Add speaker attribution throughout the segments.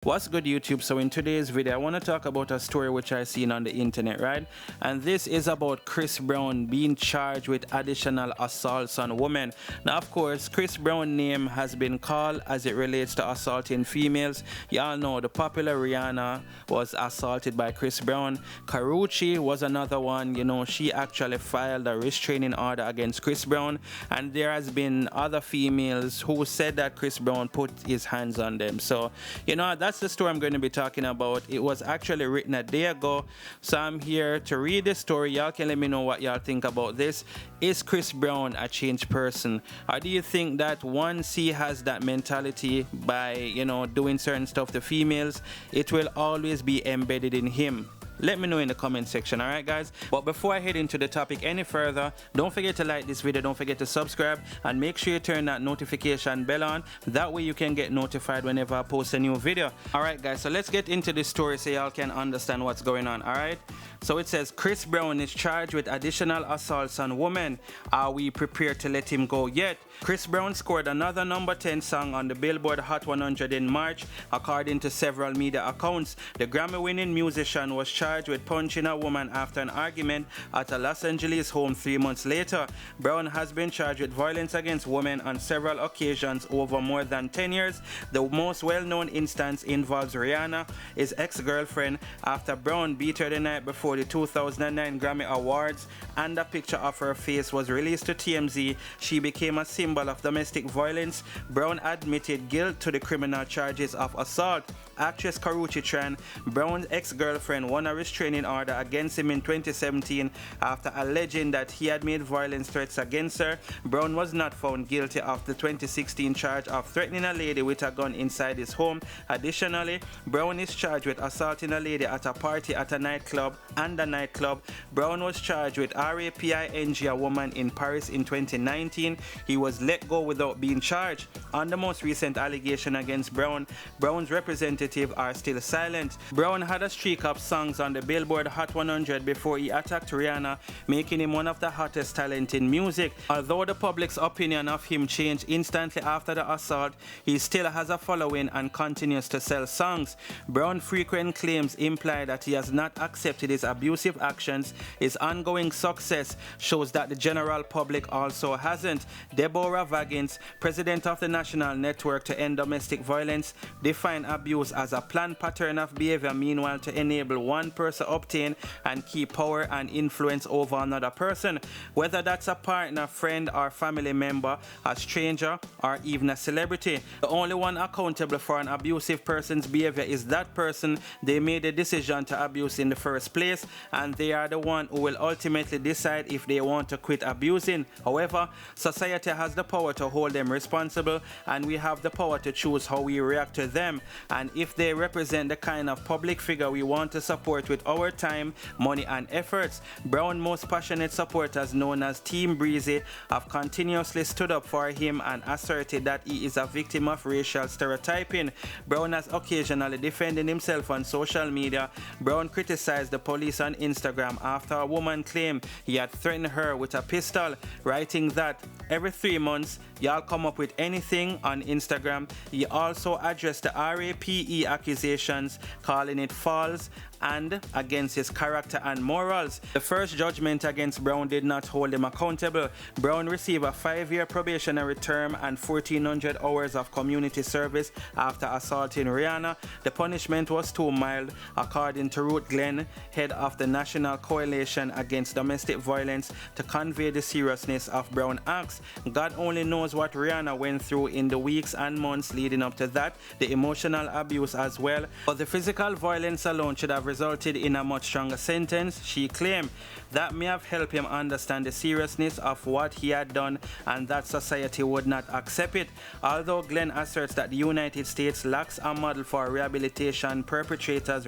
Speaker 1: What's good, YouTube? So in today's video I want to talk about a story which I seen on the internet, right? And this is about Chris Brown being charged with additional assaults on women. Now of course Chris Brown's name has been called as it relates to assaulting females. Y'all know the popular Rihanna was assaulted by Chris Brown. Karrueche was another one. You know, she actually filed a restraining order against Chris Brown, and there has been other females who said that Chris Brown put his hands on them. So you know, that's the story I'm going to be talking about. It was actually written a day ago, so I'm here to read the story. Y'all can let me know what y'all think about this. Is Chris Brown a changed person, or do you think that once he has that mentality by, you know, doing certain stuff to females, it will always be embedded in him? Let me know in the comment section, alright guys? But before I head into the topic any further, don't forget to like this video, don't forget to subscribe, and make sure you turn that notification bell on. That way you can get notified whenever I post a new video. Alright guys, so let's get into this story so y'all can understand what's going on, alright? So it says, Chris Brown is charged with additional assaults on women. Are we prepared to let him go yet? Chris Brown scored another number 10 song on the Billboard Hot 100 in March, according to several media accounts. The Grammy-winning musician was charged with punching a woman after an argument at a Los Angeles home 3 months later. Brown has been charged with violence against women on several occasions over more than 10 years. The most well-known instance involves Rihanna, his ex-girlfriend, after Brown beat her the night before the 2009 Grammy Awards, and a picture of her face was released to TMZ. She became a symbol of domestic violence. Brown admitted guilt to the criminal charges of assault. Actress Karrueche Tran, Brown's ex-girlfriend, won a restraining order against him in 2017 after alleging that he had made violence threats against her. Brown was not found guilty of the 2016 charge of threatening a lady with a gun inside his home. Additionally, Brown is charged with assaulting a lady at a party at a nightclub and a nightclub. Brown was charged with raping a woman in Paris in 2019. He was let go without being charged. On the most recent allegation against Brown, Brown's representatives are still silent. Brown had a streak of songs on the Billboard Hot 100 before he attacked Rihanna, making him one of the hottest talent in music. Although the public's opinion of him changed instantly after the assault, he still has a following and continues to sell songs. Brown's frequent claims imply that he has not accepted his abusive actions. His ongoing success shows that the general public also hasn't. Deborah Vaggins, president of the National Network to End Domestic Violence, defined abuse as a planned pattern of behavior, meanwhile to enable one person obtain and keep power and influence over another person, whether that's a partner, friend, or family member, a stranger, or even a celebrity. The only one accountable for an abusive person's behavior is that person they made the decision to abuse in the first place, and they are the one who will ultimately decide if they want to quit abusing. However, society has the power to hold them responsible, and we have the power to choose how we react to them, and if they represent the kind of public figure we want to support with our time, money, and efforts. Brown's most passionate supporters, known as Team Breezy, have continuously stood up for him and asserted that he is a victim of racial stereotyping. Brown has occasionally defended himself on social media. Brown criticized the police on Instagram after a woman claimed he had threatened her with a pistol, writing that every 3 months y'all come up with anything on Instagram. He also addressed the RAPE accusations, calling it false and against his character and morals. The first judgment against Brown did not hold him accountable. Brown received a 5-year probationary term and 1,400 hours of community service after assaulting Rihanna. The punishment was too mild, according to Ruth Glenn, head of the National Coalition Against Domestic Violence, to convey the seriousness of Brown's acts. God only knows what Rihanna went through in the weeks and months leading up to that, the emotional abuse as well. But the physical violence alone should have resulted in a much stronger sentence, she claimed. That may have helped him understand the seriousness of what he had done and that society would not accept it. Although Glenn asserts that the United States lacks a model for rehabilitating perpetrators,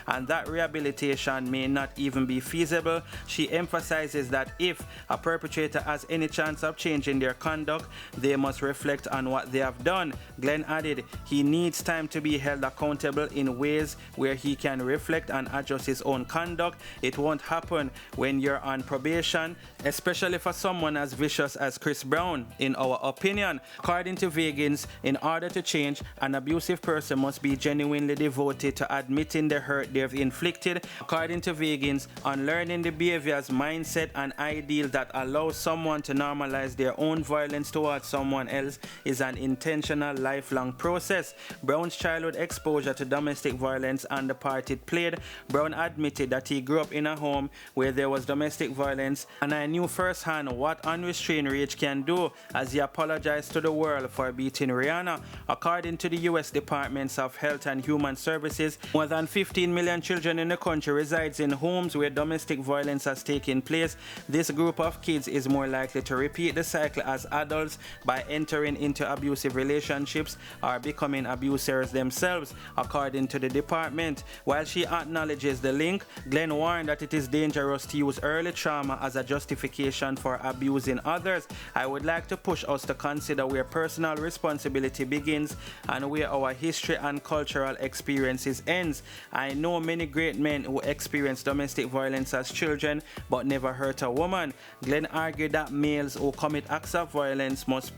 Speaker 1: and that rehabilitation may not even be feasible, she emphasizes that if a perpetrator has any chance of changing their conduct, they must reflect on what they have done. Glenn added, he needs time to be held accountable in ways where he can reflect and adjust his own conduct. It won't happen when you're on probation, especially for someone as vicious as Chris Brown, in our opinion. According to Vegans, in order to change, an abusive person must be genuinely devoted to admitting the hurt they've inflicted. According to Vegans, unlearning the behaviors, mindset, and ideals that allow someone to normalize their own violence towards someone else is an intentional, lifelong process. Brown's childhood exposure to domestic violence and the part it played. Brown admitted that he grew up in a home where there was domestic violence, and I knew firsthand what unrestrained rage can do, as he apologized to the world for beating Rihanna. According to the U.S. Departments of Health and Human Services, more than 15 million children in the country resides in homes where domestic violence has taken place. This group of kids is more likely to repeat the cycle as adults by entering into abusive relationships or becoming abusers themselves, according to the department. While she acknowledges the link, Glenn warned that it is dangerous to use early trauma as a justification for abusing others. I would like to push us to consider where personal responsibility begins and where our history and cultural experiences ends. I know many great men who experienced domestic violence as children but never hurt a woman. Glenn argued that males who commit acts of violence must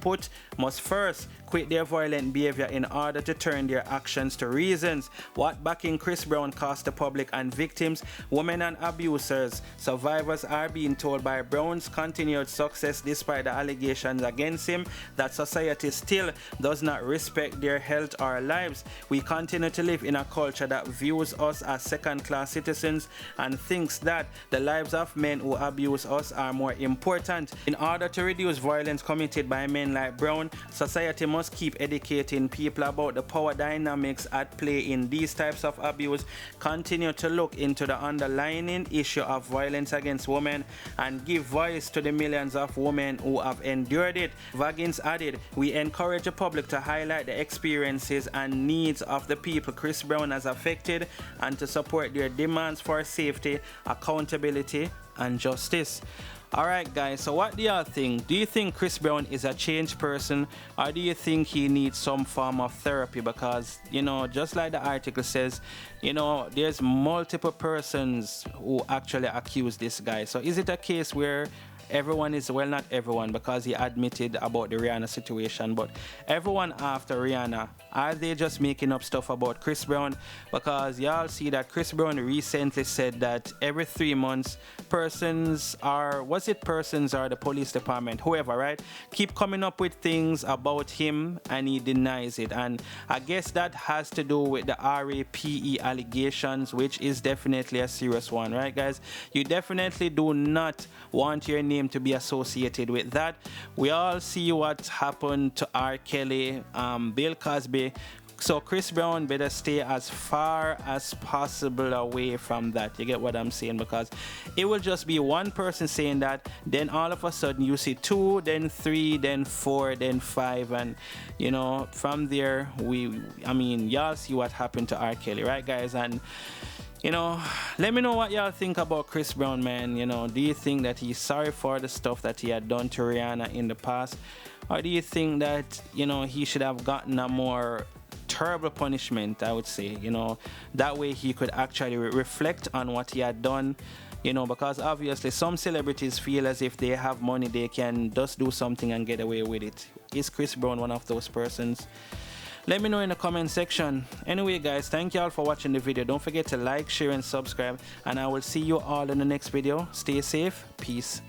Speaker 1: first quit their violent behavior in order to turn their actions to reasons. What backing Chris Brown cost the public and victims, women and abusers. Survivors are being told by Brown's continued success despite the allegations against him that society still does not respect their health or lives. We continue to live in a culture that views us as second-class citizens and thinks that the lives of men who abuse us are more important. In order to reduce violence committed by men like Brown, society must keep educating people about the power dynamics at play in these types of abuse, continue to look into the underlying issue of violence against women, and give voice to the millions of women who have endured it. Vagins added, we encourage the public to highlight the experiences and needs of the people Chris Brown has affected and to support their demands for safety, accountability, and justice. Alright guys, so what do y'all think? Do you think Chris Brown is a changed person, or do you think he needs some form of therapy? Because, you know, just like the article says, you know, there's multiple persons who actually accuse this guy. So is it a case where everyone is, well, not everyone, because he admitted about the Rihanna situation, but everyone after Rihanna, are they just making up stuff about Chris Brown? Because y'all see that Chris Brown recently said that every 3 months persons or the police department, whoever, right, keep coming up with things about him and he denies it. And I guess that has to do with the RAPE allegations, which is definitely a serious one, right guys? You definitely do not want your name to be associated with that. We all see what happened to R. Kelly, Bill Cosby. So Chris Brown better stay as far as possible away from that. You get what I'm saying? Because it will just be one person saying that, then all of a sudden you see 2, then 3, then 4, then 5, and you know, from there y'all see what happened to R. Kelly, right guys? And you know, let me know what y'all think about Chris Brown, man. You know, do you think that he's sorry for the stuff that he had done to Rihanna in the past? Or do you think that, you know, he should have gotten a more terrible punishment, I would say, you know, that way he could actually reflect on what he had done, you know, because obviously some celebrities feel as if they have money, they can just do something and get away with it. Is Chris Brown one of those persons? Let me know in the comment section. Anyway guys, thank you all for watching the video. Don't forget to like, share, and subscribe, and I will see you all in the next video. Stay safe. Peace.